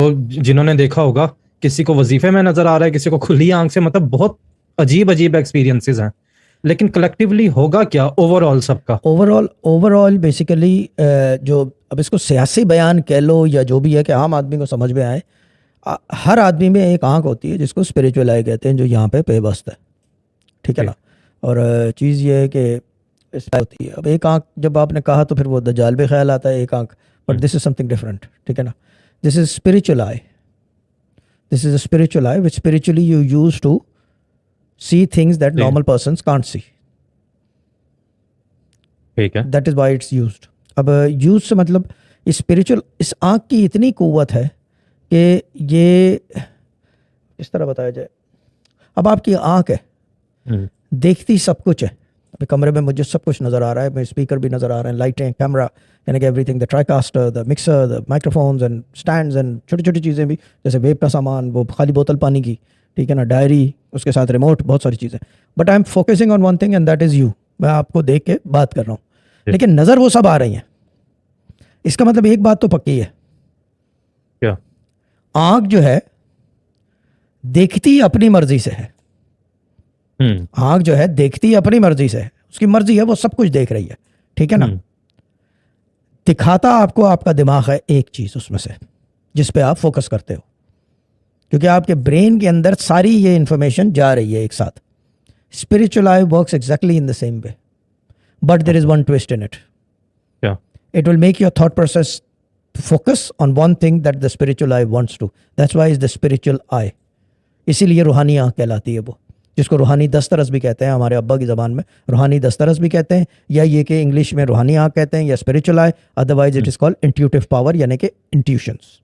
वो जिन्होंने देखा होगा, किसी को वजीफे में नजर आ रहा है, किसी को खुली आंख से, मतलब बहुत अजीब अजीब एक्सपीरियंसेस हैं। लेकिन कलेक्टिवली होगा क्या ओवरऑल सबका? ओवरऑल बेसिकली जो अब इसको सियासी बयान कह लो या जो भी है कि आम आदमी को समझ में आए, हर आदमी में एक आंख होती है जिसको स्पिरिचुअल आई कहते हैं, जो यहाँ पे पेबस्त है, ठीक है ना। और चीज़ ये है कि इस होती है, अब एक आंख जब आपने कहा तो फिर वो दज्जाल भी ख्याल आता है एक आंख, but this is something different, ठीक है ना। This is spiritual eye, this is a spiritual eye which spiritually you use to see things that normal persons can't see. ठीक है, That is why it's used. अब use से मतलब spiritual, इस आँख की इतनी कुव्वत है कि ये इस तरह बताया जाए, अब आपकी आँख है, देखती सब कुछ है। अभी कमरे में मुझे सब कुछ नज़र आ रहा है, मेरे स्पीकर भी नज़र आ रहे हैं, लाइटें, कैमरा, यानी कि everything, the tricaster, the mixer, the microphones and stands and छोटी छोटी चीज़ें भी, जैसे वेब का सामान, वो खाली बोतल पानी की, ठीक है ना, डायरी, उसके साथ रिमोट, बहुत सारी चीज़ें। But I am focusing on one thing and that is you. मैं आपको देख के बात कर रहा हूँ, लेकिन नज़र वो सब आ रही हैं। इसका मतलब एक बात तो पक्की है, क्या? आँख जो है देखती अपनी मर्जी से है। आँख जो है देखती अपनी मर्जी से है, उसकी मर्जी है, वो सब कुछ देख रही है, ठीक है ना। दिखाता आपको आपका दिमाग है एक चीज़ उसमें से, जिस पे आप फोकस करते हो, क्योंकि आपके ब्रेन के अंदर सारी ये इंफॉर्मेशन जा रही है एक साथ। Spiritual eye works exactly in the same way, but there is one twist in it. It will make your thought process focus on one thing that the spiritual eye wants to, that's why is the spiritual eye. इसीलिए रूहानी आँख कहलाती है वो, जिसको रूहानी दस्तरस भी कहते हैं, हमारे अब्बा की ज़बान में रूहानी दस्तरस भी कहते हैं, या ये कि इंग्लिश में रूहानी आँख कहते हैं, या spiritual I, otherwise it is called intuitive power, यानी कि इंट्यूशंस।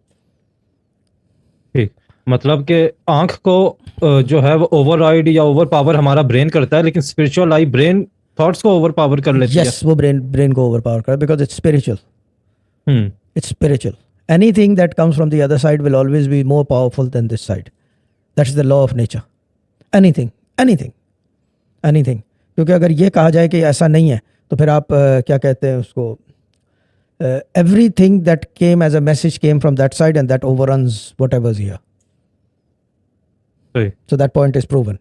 ठीक, मतलब कि आंख को जो है वो ओवरराइड या ओवर पावर हमारा ब्रेन करता है, लेकिन स्पिरिचुअल आई ब्रेन थॉट्स को ओवर पावर कर लेती है। यस, वो ब्रेन को ओवर पावर कर, because it's spiritual. It's spiritual. Anything that comes from the other side will always be more powerful than this side. That's the law of nature. Anything, क्योंकि अगर ये कहा जाए कि ऐसा नहीं है तो फिर आप क्या कहते हैं उसको, everything that came as a message came from that side and that overruns whatever's here. Right. So that point is proven.